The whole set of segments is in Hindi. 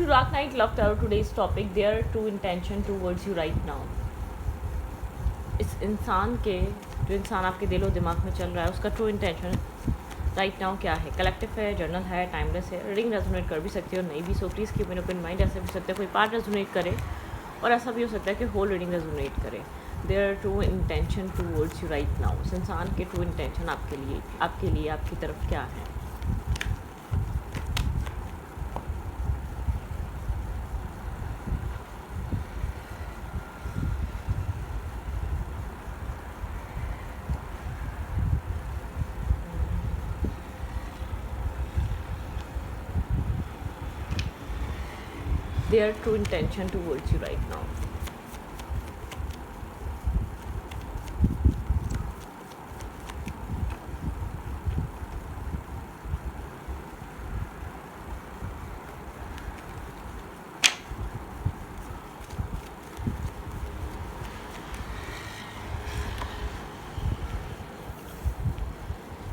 to Dark Knight Love Tarot today's topic, their true intention towards you right now. इस इंसान के जो इंसान आपके दिलो दिमाग में चल रहा है उसका ट्रू इंटेंशन राइट नाउ क्या है. कलेक्टिव है, जर्नल है, टाइमलेस है. रीडिंग रेजोनेट कर भी सकती है और नहीं भी. So please keep in open mind. ऐसा भी सकता है कोई पार्ट रेजोनेट करे और ऐसा भी हो सकता है कि होल रीडिंग रेजोनेट करे. Their true intention towards you right now. इस इंसान के ट्रू इंटेंशन आपके लिए आपकी तरफ क्या है. Their true intention towards you right now.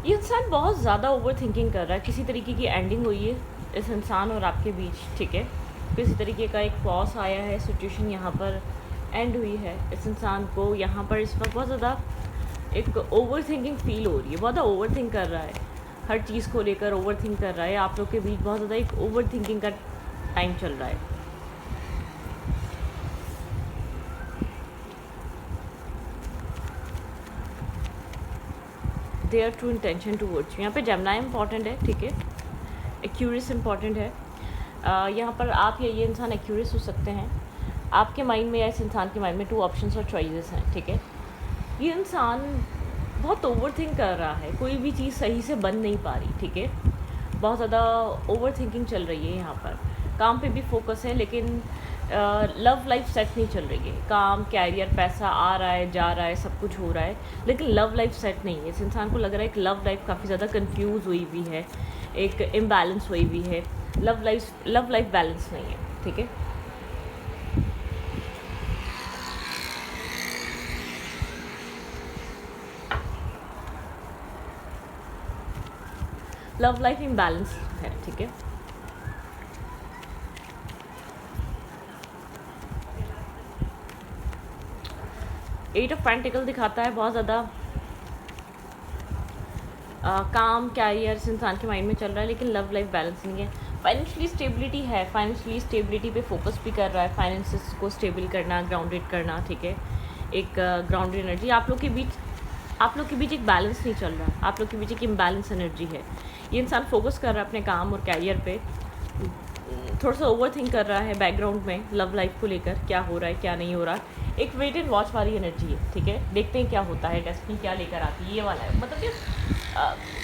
ये इंसान बहुत ज़्यादा ओवर थिंकिंग कर रहा है. किसी तरीके की एंडिंग हुई है इस इंसान और आपके बीच, ठीक है. किसी तरीके का एक पॉज आया है, सिचुएशन यहाँ पर एंड हुई है. इस इंसान को यहाँ पर इस वक्त बहुत ज़्यादा एक ओवर थिंकिंग फील हो रही है. बहुत ज़्यादा ओवर थिंक कर रहा है, हर चीज़ को लेकर ओवर थिंक कर रहा है. आप लोग के बीच बहुत ज़्यादा एक ओवर थिंकिंग का टाइम चल रहा है. Their true intention towards you. यहाँ पे जेमिनी इंपॉर्टेंट है, ठीक है. एक्यूरियस इंपॉर्टेंट है. यहाँ पर आप या ये इंसान एक्यूरियस हो सकते हैं. आपके माइंड में या इस इंसान के माइंड में 2 ऑप्शंस और चॉइसेस हैं, ठीक है. ये इंसान बहुत ओवर थिंक कर रहा है. कोई भी चीज़ सही से बन नहीं पा रही, ठीक है. बहुत ज़्यादा ओवर थिंकिंग चल रही है. यहाँ पर काम पे भी फोकस है लेकिन लव लाइफ सेट नहीं चल रही है. काम, कैरियर, पैसा आ रहा है, जा रहा है, सब कुछ हो रहा है लेकिन लव लाइफ सेट नहीं है. इस इंसान को लग रहा है कि लव लाइफ काफ़ी ज़्यादा कंफ्यूज हुई हुई है, एक इम्बैलेंस हुई हुई है. लव लाइफ बैलेंस नहीं है, ठीक है. लव लाइफ इम्बैलेंस है, ठीक है. एट ऑफ पेंटिकल दिखाता है बहुत ज़्यादा काम, कैरियर इस इंसान के माइंड में चल रहा है लेकिन लव लाइफ बैलेंस नहीं है. फाइनेंशियली स्टेबिलिटी है, फाइनेंशियली स्टेबिलिटी पे फोकस भी कर रहा है. फाइनेंसेस को स्टेबल करना, ग्राउंडेड करना, ठीक है. एक ग्राउंडेड एनर्जी. आप लोग के बीच एक बैलेंस नहीं चल रहा. आप लोग के बीच एक इम्बैलेंस एनर्जी है. ये इंसान फोकस कर रहा है अपने काम और कैरियर पे. थोड़ा सा ओवर थिंक कर रहा है बैकग्राउंड में लव लाइफ को लेकर, क्या हो रहा है क्या नहीं हो रहा. एक वेट एंड वॉच वाली एनर्जी है, ठीक है. देखते हैं क्या होता है, डेस्टिनी क्या लेकर आती है, ये वाला है. मतलब कि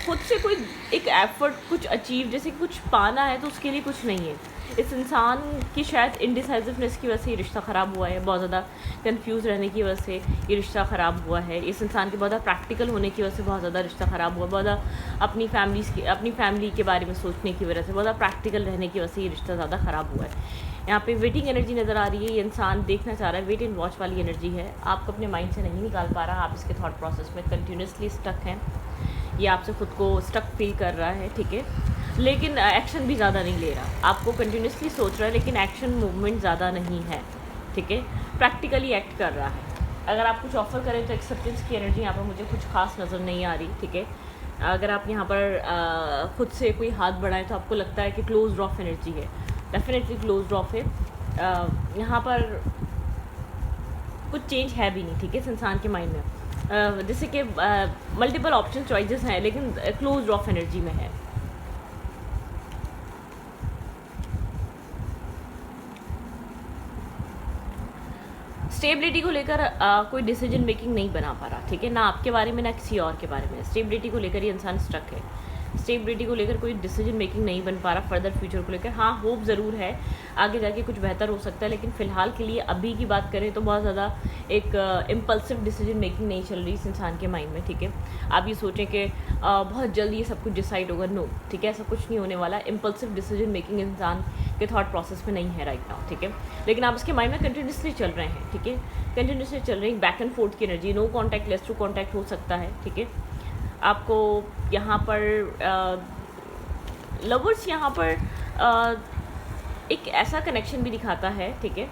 खुद से कोई एक एफर्ट कुछ अचीव, जैसे कुछ पाना है तो उसके लिए कुछ नहीं है. इस इंसान की शायद इनडिसाइसिवनेस की वजह से ये रिश्ता ख़राब हुआ है. बहुत ज़्यादा कंफ्यूज रहने की वजह से ये रिश्ता ख़राब हुआ है. इस इंसान के बहुत ज़्यादा प्रैक्टिकल होने की वजह से बहुत ज़्यादा रिश्ता ख़राब हुआ. बहुत ज़्यादा अपनी फैमिली के बारे में सोचने की वजह से, बहुत ज़्यादा प्रैक्टिकल रहने की वजह से ये रिश्ता ज़्यादा ख़राब हुआ है. यहाँ पे वेटिंग एनर्जी नज़र आ रही है. ये इंसान देखना चाह रहा है, वेट एंड वॉच वाली एनर्जी है. आपको अपने माइंड से नहीं निकाल पा रहा. आप इसके थॉट प्रोसेस में कंटिन्यूसली स्टक हैं. ये आपसे ख़ुद को स्टक फील कर रहा है, ठीक है. लेकिन एक्शन भी ज़्यादा नहीं ले रहा. आपको कंटिन्यूसली सोच रहा है लेकिन एक्शन मूवमेंट ज़्यादा नहीं है, ठीक है. प्रैक्टिकली एक्ट कर रहा है. अगर आप कुछ ऑफ़र करें तो एक्सेप्टेंस की एनर्जी यहाँ पर मुझे कुछ खास नज़र नहीं आ रही, ठीक है. अगर आप यहाँ पर खुद से कोई हाथ बढ़ाएं तो आपको लगता है कि क्लोज ऑफ एनर्जी है. डेफिनेटली क्लोज ऑफ है. यहाँ पर कुछ चेंज है भी नहीं, ठीक है. इस इंसान के माइंड में जैसे कि मल्टीपल ऑप्शन चॉइसेस हैं लेकिन क्लोज ऑफ एनर्जी में है. स्टेबिलिटी को लेकर कोई डिसीजन मेकिंग नहीं बना पा रहा, ठीक है. ना आपके बारे में ना किसी और के बारे में. स्टेबिलिटी को लेकर ये इंसान स्टक है. स्टेबिलिटी को लेकर कोई डिसीजन मेकिंग नहीं बन पा रहा. फर्दर फ्यूचर को लेकर हाँ होप ज़रूर है, आगे जाके कुछ बेहतर हो सकता है लेकिन फ़िलहाल के लिए अभी की बात करें तो बहुत ज़्यादा एक इम्पल्सिव डिसीजन मेकिंग नहीं चल रही इस इंसान के माइंड में, ठीक है. आप ये सोचें कि बहुत जल्दी ये सब कुछ डिसाइड होगा, नो, ठीक है. ऐसा कुछ नहीं होने वाला. इम्पल्सिव डिसीजन मेकिंग इंसान के थॉट प्रोसेस में नहीं है राइट नाउ, ठीक है. लेकिन आप उसके माइंड में कंटिन्यूसली चल रहे हैं, ठीक है. कंटिन्यूसली चल रही बैक एंड फोर्थ की energy. No contact, less to contact हो सकता है, ठीक है. आपको यहाँ पर लवर्स यहाँ पर एक ऐसा कनेक्शन भी दिखाता है, ठीक है।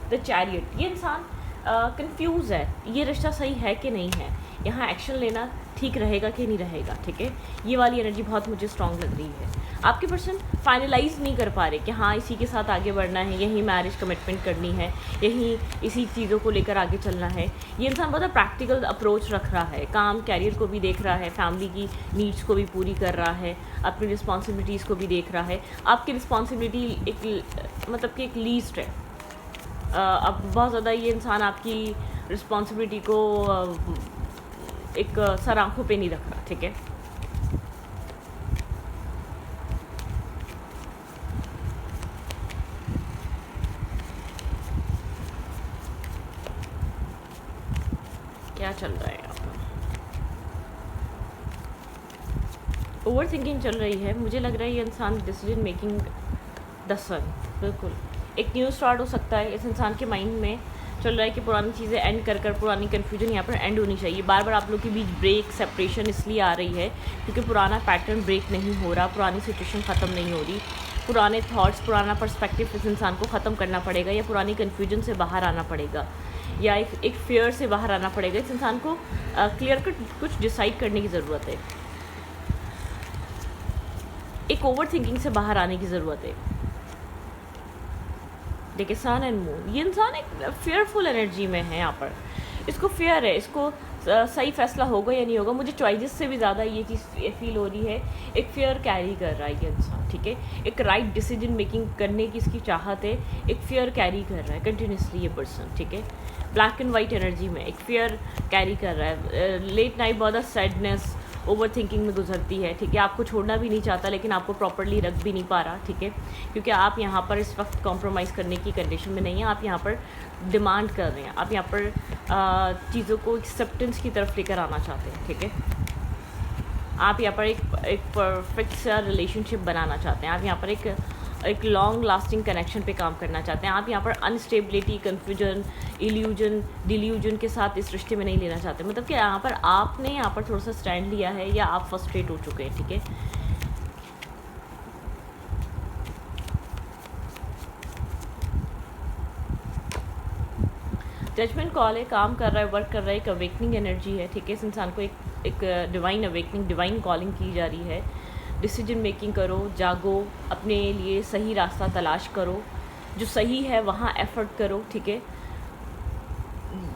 द चैरियट, ये इंसान कंफ्यूज है, ये रिश्ता सही है कि नहीं है, यहाँ एक्शन लेना ठीक रहेगा कि नहीं रहेगा, ठीक है। ये वाली एनर्जी बहुत मुझे स्ट्रॉन्ग लग रही है। आपके पर्सन फाइनलाइज नहीं कर पा रहे कि हाँ इसी के साथ आगे बढ़ना है, यही मैरिज कमिटमेंट करनी है, यही इसी चीज़ों को लेकर आगे चलना है। ये इंसान बहुत प्रैक्टिकल अप्रोच रख रहा है, काम कैरियर को भी देख रहा है, फैमिली की नीड्स को भी पूरी कर रहा है, अपनी रिस्पॉन्सिबिलिटीज़ को भी देख रहा है। आपकी रिस्पॉन्सिबिलिटी एक मतलब कि एक लीस्ट है। अब बहुत ज़्यादा ये इंसान आपकी रिस्पॉन्सिबिलिटी को एक सर आँखों पे नहीं रख रहा, ठीक है। क्या चल रहा है यहाँ पर? ओवर थिंकिंग चल रही है। मुझे लग रहा है ये इंसान डिसीजन मेकिंग द सन, बिल्कुल एक न्यू स्टार्ट हो सकता है। इस इंसान के माइंड में चल रहा है कि पुरानी चीज़ें एंड कर कर पुरानी कन्फ्यूजन यहाँ पर एंड होनी चाहिए। बार बार आप लोग के बीच ब्रेक सेपरेशन इसलिए आ रही है क्योंकि पुराना पैटर्न ब्रेक नहीं हो रहा, पुरानी सिचुएशन ख़त्म नहीं हो रही, पुराने थॉट्स, पुराना पर्सपेक्टिव इस इंसान को ख़त्म करना पड़ेगा, या पुरानी कन्फ्यूजन से बाहर आना पड़ेगा, या एक फेयर से बाहर आना पड़ेगा। इस इंसान को क्लियर कट कुछ डिसाइड करने की ज़रूरत है, एक ओवर थिंकिंग से बाहर आने की ज़रूरत है। देखिए सन एंड मून, ये इंसान एक फेयरफुल एनर्जी में है यहाँ पर, इसको फेयर है, इसको सही फैसला होगा या नहीं होगा। मुझे चॉइसेस से भी ज़्यादा ये चीज़ फील हो रही है, एक फेयर कैरी कर रहा है ये इंसान, ठीक है। एक राइट डिसीजन मेकिंग करने की इसकी चाहत है, एक फेयर कैरी कर रहा है कंटिन्यूसली ये पर्सन, ठीक है। ब्लैक एंड वाइट एनर्जी में एक फेयर कैरी कर रहा है। लेट नाइट बहुत सैडनेस, ओवर थिंकिंग में गुजरती है, ठीक है। आपको छोड़ना भी नहीं चाहता लेकिन आपको प्रॉपरली रख भी नहीं पा रहा, ठीक है, क्योंकि आप यहाँ पर इस वक्त कॉम्प्रोमाइज़ करने की कंडीशन में नहीं है। आप यहाँ पर डिमांड कर रहे हैं, आप यहाँ पर चीज़ों को एक्सेप्टेंस की तरफ लेकर आना चाहते हैं, ठीक है। आप यहाँ पर एक परफेक्ट सा रिलेशनशिप बनाना चाहते हैं, आप यहाँ पर एक लॉन्ग लास्टिंग कनेक्शन पे काम करना चाहते हैं। आप यहाँ पर अनस्टेबिलिटी, कन्फ्यूजन, इल्यूजन, डिल्यूजन के साथ इस रिश्ते में नहीं लेना चाहते। मतलब कि यहाँ पर आपने यहाँ पर थोड़ा सा स्टैंड लिया है या आप फ्रस्ट्रेट हो चुके हैं, ठीक है। जजमेंट कॉल है, काम कर रहा है, वर्क कर रहा है, एक अवेकनिंग एनर्जी है, ठीक है। इस इंसान को एक डिवाइन अवेकनिंग, डिवाइन कॉलिंग की जा रही है। डिसीजन मेकिंग करो, जागो, अपने लिए सही रास्ता तलाश करो, जो सही है वहाँ एफर्ट करो, ठीक है।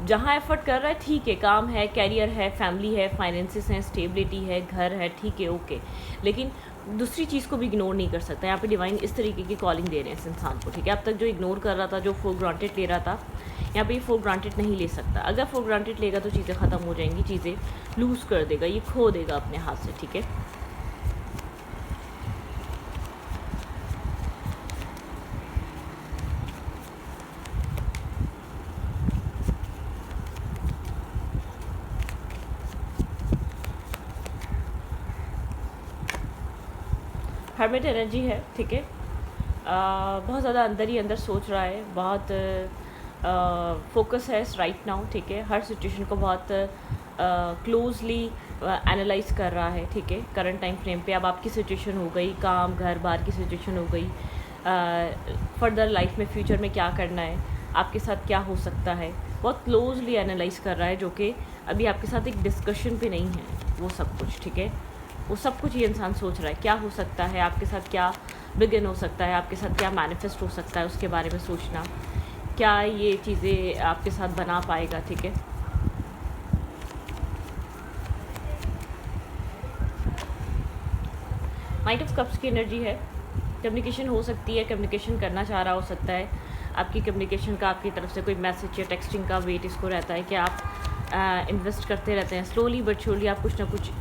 जहाँ एफर्ट कर रहा है ठीक है, काम है, कैरियर है, फैमिली है, फाइनेंसेस हैं, स्टेबिलिटी है, घर है, ठीक है, ओके, लेकिन दूसरी चीज़ को भी इग्नोर नहीं कर सकता। यहाँ पे डिवाइन इस तरीके की कॉलिंग दे रहे हैं इस इंसान को, ठीक है। अब तक जो इग्नोर कर रहा था, जो फॉर ग्रांटेड ले रहा था, यहाँ पे ये फॉर ग्रांटेड नहीं ले सकता। अगर फॉर ग्रांटेड लेगा तो चीज़ें ख़त्म हो जाएंगी, चीज़ें लूज़ कर देगा, ये खो देगा अपने हाथ से, ठीक है। हर्मिट एनर्जी है, ठीक है। बहुत ज़्यादा अंदर ही अंदर सोच रहा है, बहुत फोकस है राइट नाउ, ठीक है। हर सिचुएशन को बहुत क्लोजली एनालाइज कर रहा है, ठीक है। करंट टाइम फ्रेम पे अब आपकी सिचुएशन हो गई, काम, घर बार की सिचुएशन हो गई, फर्दर लाइफ में, फ्यूचर में क्या करना है, आपके साथ क्या हो सकता है, बहुत क्लोजली एनालाइज कर रहा है, जो कि अभी आपके साथ एक डिस्कशन पे नहीं है वो सब कुछ, ठीक है। वो सब कुछ ये इंसान सोच रहा है, क्या हो सकता है आपके साथ, क्या बिगिन हो सकता है आपके साथ, क्या मैनिफेस्ट हो सकता है, उसके बारे में सोचना, क्या ये चीज़ें आपके साथ बना पाएगा, ठीक है। नाइट ऑफ कप्स की एनर्जी है, कम्युनिकेशन हो सकती है, कम्युनिकेशन करना चाह रहा हो सकता है, आपकी कम्युनिकेशन का आपकी तरफ से कोई मैसेज या टेक्सटिंग का वेट इसको रहता है कि आप इन्वेस्ट करते रहते हैं, स्लोली बट श्योरली आप कुछ ना कुछ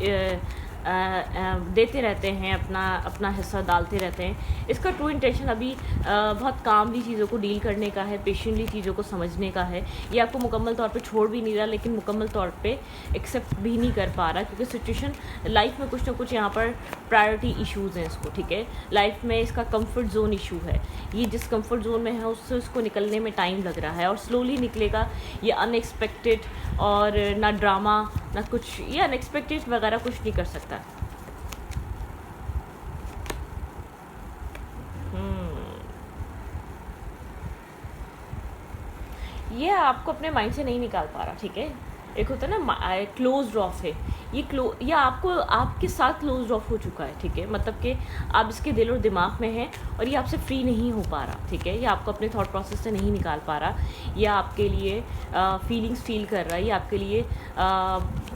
देते रहते हैं, अपना हिस्सा डालते रहते हैं। इसका ट्रू इंटेंशन अभी बहुत कामली चीज़ों को डील करने का है, पेशेंटली चीज़ों को समझने का है। ये आपको मुकम्मल तौर पे छोड़ भी नहीं रहा, लेकिन मुकम्मल तौर पे एक्सेप्ट भी नहीं कर पा रहा, क्योंकि सिचुएशन लाइफ में कुछ ना कुछ यहाँ पर प्रायोरिटी इश्यूज़ हैं इसको, ठीक है। लाइफ में इसका कंफर्ट जोन इशू है, ये जिस कंफर्ट जोन में है उससे उसको निकलने में टाइम लग रहा है, और स्लोली निकलेगा। ये अनएक्सपेक्टेड और ना ड्रामा ना कुछ, ये अनएक्सपेक्टेड वगैरह कुछ नहीं कर सकता। ये आपको अपने माइंड से नहीं निकाल पा रहा, ठीक है। एक होता है ना क्लोज ऑफ है, ये आपको आपके साथ क्लोज ऑफ हो चुका है, ठीक है। मतलब कि आप इसके दिल और दिमाग में हैं और ये आपसे फ्री नहीं हो पा रहा, ठीक है। ये आपको अपने थॉट प्रोसेस से नहीं निकाल पा रहा, ये आपके लिए फीलिंग्स फील कर रहा है, ये आपके लिए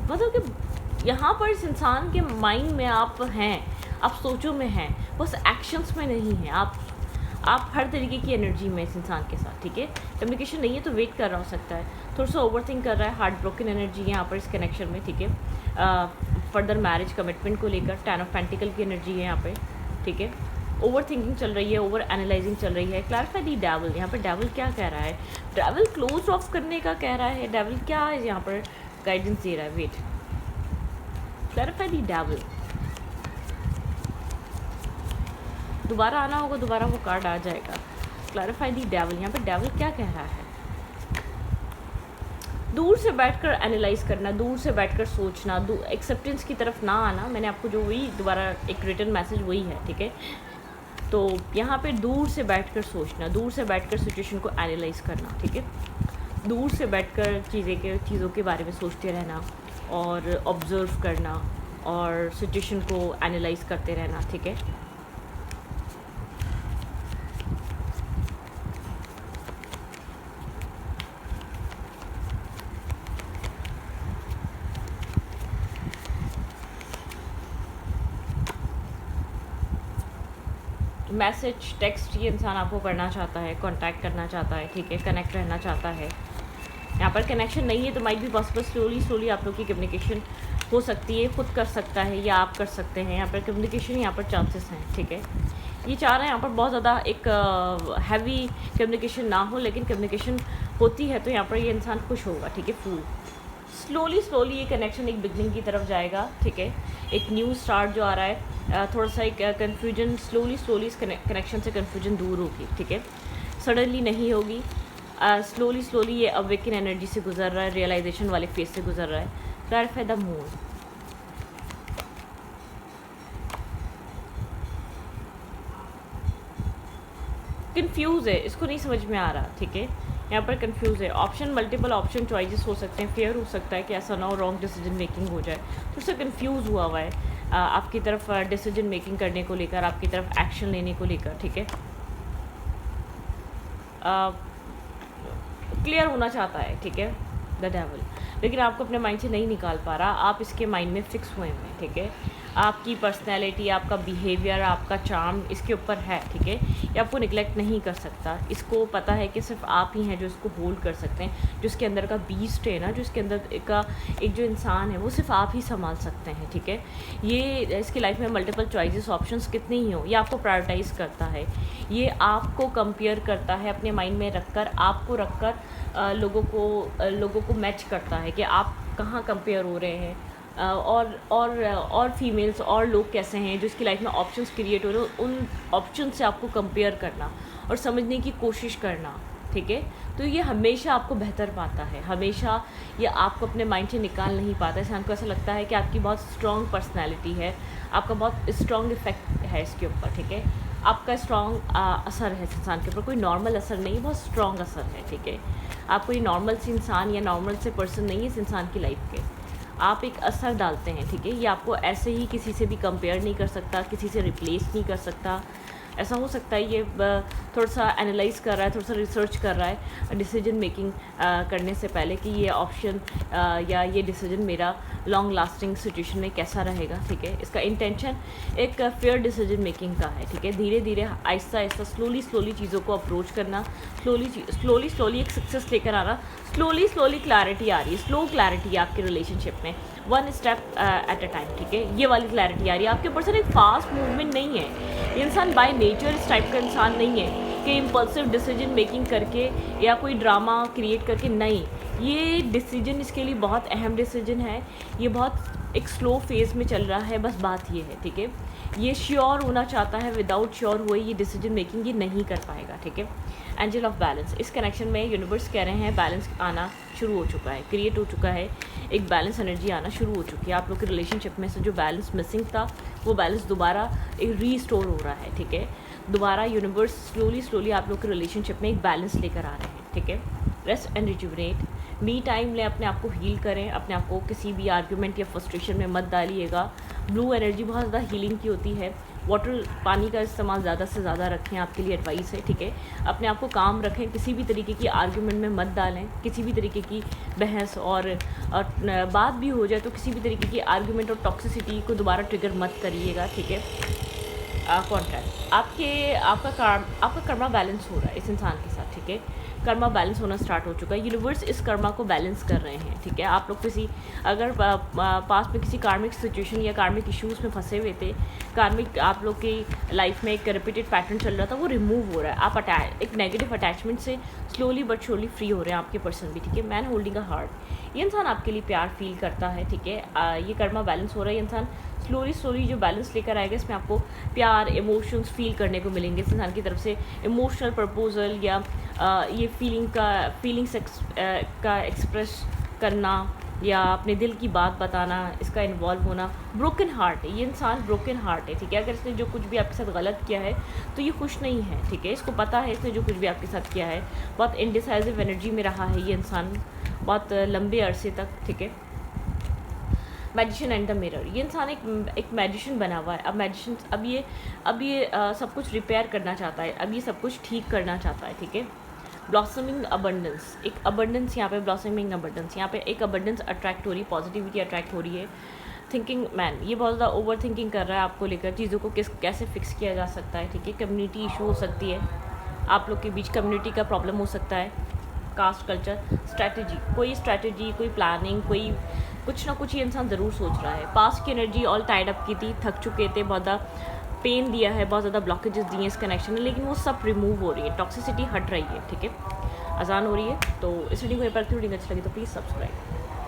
मतलब कि यहाँ पर इस इंसान के माइंड में आप हैं, आप सोचों में हैं, बस एक्शंस में नहीं हैं। आप हर तरीके की एनर्जी में इस इंसान के साथ, ठीक है। कम्युनिकेशन नहीं है तो वेट कर रहा हो सकता है, थोड़ा सा ओवर थिंक कर रहा है, हार्ट ब्रोकन एनर्जी है यहाँ पर इस कनेक्शन में, ठीक है। फर्दर मैरिज कमिटमेंट को लेकर 10 ऑफ पेंटिकल की एनर्जी है यहाँ पे, ठीक है। ओवर थिंकिंग चल रही है, ओवर एनालाइजिंग चल रही है। क्लैरिफाई दी डेविल, यहाँ पर डेविल क्या कह रहा है, डेविल क्लोज ऑफ करने का कह रहा है। डेविल क्या है यहाँ पर गाइडेंस दे रहा है, वेट, क्लैरिफाई दी डेविल। दोबारा आना होगा, दोबारा वो कार्ड आ जाएगा। क्लैरिफाई दी डेविल, यहाँ पे डेविल क्या कह रहा है, दूर से बैठकर एनालाइज करना, दूर से बैठकर सोचना, एक्सेप्टेंस की तरफ ना आना। मैंने आपको जो वही दोबारा एक रिटर्न मैसेज वही है, ठीक है। तो यहाँ पे दूर से बैठकर सोचना, दूर से बैठकर सिचुएशन को एनालाइज करना, ठीक है। दूर से बैठकर चीज़ों के बारे में सोचते रहना और ऑब्जर्व करना और सिचुएशन को एनालाइज करते रहना, ठीक है। मैसेज टेक्स्ट ये इंसान आपको करना चाहता है, कांटेक्ट करना चाहता है, ठीक है, कनेक्ट रहना चाहता है। यहाँ पर कनेक्शन नहीं है तो माइट भी पॉसिबल स्लोली आप लोग की कम्युनिकेशन हो सकती है, खुद कर सकता है या आप कर सकते हैं। यहाँ पर कम्युनिकेशन यहाँ पर चांसेस हैं, ठीक है। ये चाह रहे हैं यहाँ पर बहुत ज़्यादा एक हैवी कम्युनिकेशन ना हो, लेकिन कम्युनिकेशन होती है तो यहाँ पर ये इंसान खुश होगा, ठीक है। फूल स्लोली ये कनेक्शन एक बिगनिंग की तरफ जाएगा, ठीक है। एक न्यू स्टार्ट जो आ रहा है, थोड़ा सा एक कन्फ्यूजन, स्लोली इस कनेक्शन से कन्फ्यूजन दूर होगी, ठीक है। सडनली नहीं होगी, स्लोली ये अवेकन एनर्जी से गुजर रहा है, रियलाइजेशन वाले फेज से गुजर रहा है। क्लैरिफाई द मून, कंफ्यूज है, इसको नहीं समझ में आ रहा, ठीक है। यहाँ पर कंफ्यूज है, ऑप्शन मल्टीपल ऑप्शन चॉइसेस हो सकते हैं, फेयर हो सकता है कि ऐसा ना हो रॉन्ग डिसीजन मेकिंग हो जाए, थोड़ा सा कंफ्यूज हुआ है आपकी तरफ डिसीजन मेकिंग करने को लेकर, आपकी तरफ एक्शन लेने को लेकर, ठीक है। क्लियर होना चाहता है, ठीक है, द डेविल, लेकिन आपको अपने माइंड से नहीं निकाल पा रहा, आप इसके माइंड में फिक्स हुए हैं, ठीक है। आपकी पर्सनैलिटी, आपका बिहेवियर, आपका चार्म इसके ऊपर है, ठीक है। ये आपको निगलेक्ट नहीं कर सकता, इसको पता है कि सिर्फ आप ही हैं जो इसको होल्ड कर सकते हैं, जो इसके अंदर का बीस्ट है ना, जो इसके अंदर का एक जो इंसान है वो सिर्फ आप ही संभाल सकते हैं, ठीक है। ये इसकी लाइफ में मल्टीपल चॉइसेस ऑप्शंस कितने ही हो, ये आपको प्रायोरिटाइज़ करता है, ये आपको कंपेयर करता है, अपने माइंड में रखकर, आपको रखकर लोगों को मैच करता है कि आप कहाँ कंपेयर हो रहे हैं, और फीमेल्स और लोग कैसे हैं जो इसकी लाइफ में ऑप्शंस क्रिएट हो रहे हैं, उन ऑप्शन से आपको कंपेयर करना और समझने की कोशिश करना, ठीक है। तो ये हमेशा आपको बेहतर पाता है, हमेशा ये आपको अपने माइंड से निकाल नहीं पाता है। इंसान को ऐसा लगता है कि आपकी बहुत स्ट्रॉन्ग पर्सनैलिटी है, आपका बहुत स्ट्रॉन्ग इफेक्ट है इसके ऊपर, ठीक है। आपका स्ट्रॉन्ग असर है इस इंसान के ऊपर, कोई नॉर्मल असर नहीं, बहुत स्ट्रॉन्ग असर है, ठीक है। आप कोई नॉर्मल से इंसान या नॉर्मल से पर्सन नहीं है इस इंसान की लाइफ के, आप एक असर डालते हैं, ठीक है। ये आपको ऐसे ही किसी से भी कंपेयर नहीं कर सकता, किसी से रिप्लेस नहीं कर सकता। ऐसा हो सकता है ये थोड़ा सा एनालाइज कर रहा है, थोड़ा सा रिसर्च कर रहा है डिसीजन मेकिंग करने से पहले कि ये ऑप्शन या ये डिसीजन मेरा लॉन्ग लास्टिंग सिचुएशन में कैसा रहेगा, ठीक है। इसका इंटेंशन एक फेयर डिसीजन मेकिंग का है, ठीक है। धीरे धीरे आहिस्ता आहिस्ता स्लोली चीज़ों को अप्रोच करना, स्लोली एक सक्सेस लेकर आना, स्लोली क्लैरिटी आ रही है, स्लो क्लैरिटी आपके रिलेशनशिप में, one step at a time, ठीक है। ये वाली क्लैरिटी आ रही है। आपके पर्सन एक फास्ट मूवमेंट नहीं है, ये इंसान बाय नेचर इस टाइप का इंसान नहीं है कि इम्पल्सिव डिसीजन मेकिंग करके या कोई ड्रामा क्रिएट करके, नहीं, ये डिसीजन इसके लिए बहुत अहम डिसीजन है, ये बहुत एक स्लो फेज़ में चल रहा है, बस बात ये है, ठीक है। ये श्योर होना चाहता है, विदाउट श्योर हुए ये डिसीजन मेकिंग ये नहीं कर पाएगा, ठीक है। एंजल ऑफ बैलेंस, इस कनेक्शन में यूनिवर्स कह रहे हैं बैलेंस आना शुरू हो चुका है, क्रिएट हो चुका है, एक बैलेंस एनर्जी आना शुरू हो चुकी है। आप लोग के रिलेशनशिप में से जो बैलेंस मिसिंग था वो बैलेंस दोबारा एक रीस्टोर हो रहा है, ठीक है। दोबारा यूनिवर्स स्लोली आप लोग के रिलेशनशिप में एक बैलेंस लेकर आ रहे हैं, ठीक है। Rest and rejuvenate, me time लें, अपने आप को हील करें, अपने आप को किसी भी आर्ग्यूमेंट या फ्रस्ट्रेशन में मत डालिएगा। ब्लू एनर्जी बहुत ज़्यादा हीलिंग की होती है। वाटर, पानी का इस्तेमाल ज़्यादा से ज़्यादा रखें, आपके लिए एडवाइस है, ठीक है। अपने आप को काम रखें, किसी भी तरीके की आर्ग्यूमेंट में मत डालें, किसी भी तरीके की बहस और बात भी हो जाए तो किसी भी तरीके की आर्ग्यूमेंट और टॉक्सिसिटी को दोबारा ट्रिगर मत करिएगा, ठीक है। कॉन्ट्रैक्ट, आपका कर्मा बैलेंस हो रहा है इस इंसान के साथ, ठीक है। कर्मा बैलेंस होना स्टार्ट हो चुका है, यूनिवर्स इस कर्मा को बैलेंस कर रहे हैं, ठीक है। आप लोग किसी अगर पास में किसी कार्मिक सिचुएशन या कार्मिक इश्यूज़ में फंसे हुए थे, कार्मिक आप लोग की लाइफ में एक रिपीटेड पैटर्न चल रहा था, वो रिमूव हो रहा है। आप एक नेगेटिव अटैचमेंट से स्लोली बट श्योरली फ्री हो रहे हैं आपके पर्सन भी, ठीक है। मैन होल्डिंग अ हार्ट, ये इंसान आपके लिए प्यार फील करता है, ठीक है। ये कर्मा बैलेंस हो रहा है, ये इंसान स्लोली जो बैलेंस लेकर आएगा, इसमें आपको प्यार, इमोशंस फील करने को मिलेंगे इस इंसान की तरफ से। इमोशनल प्रपोजल या ये फीलिंग्स का एक्सप्रेस करना या अपने दिल की बात बताना, इसका इन्वॉल्व होना। ब्रोकन हार्ट है ये इंसान, ब्रोकन हार्ट है, ठीक है। अगर इसने जो कुछ भी आपके साथ गलत किया है तो ये खुश नहीं है, ठीक है। इसको पता है इसने जो कुछ भी आपके साथ किया है। बहुत इनडिसाइसिव एनर्जी में रहा है ये इंसान बहुत लंबे अरसे तक, ठीक है। मैजिशियन एंड द मिरर, ये इंसान एक मैजिशियन बना हुआ है। अब ये सब कुछ रिपेयर करना चाहता है, अब ये सब कुछ ठीक करना चाहता है, ठीक है। ब्लॉसमिंग अबंडेंस, एक अबंडेंस यहाँ पे, ब्लॉसमिंग अबंडेंस यहाँ पे एक अबंडेंस अट्रैक्ट हो रही है, पॉजिटिविटी अट्रैक्ट हो रही है। थिंकिंग मैन, ये बहुत ज़्यादा ओवर थिंकिंग कर रहा है आपको लेकर, चीज़ों को कैसे फिक्स किया जा सकता है, ठीक है। कम्युनिटी इशू हो सकती है, आप लोग के बीच कम्युनिटी का प्रॉब्लम हो सकता है। कास्ट कल्चर, स्ट्रैटेजी, कोई प्लानिंग, कोई कुछ ना कुछ ये इंसान ज़रूर सोच रहा है। पास्ट की एनर्जी ऑल टाइड अप की थी, थक चुके थे, बहुत ज़्यादा पेन दिया है, बहुत ज़्यादा ब्लॉकेजेस दिए इस कनेक्शन में, लेकिन वो सब रिमूव हो रही है, टॉक्सिसिटी हट रही है, ठीक है। अजान हो रही है, तो इस वीडियो को अच्छी लगी तो प्लीज़ सब्सक्राइब।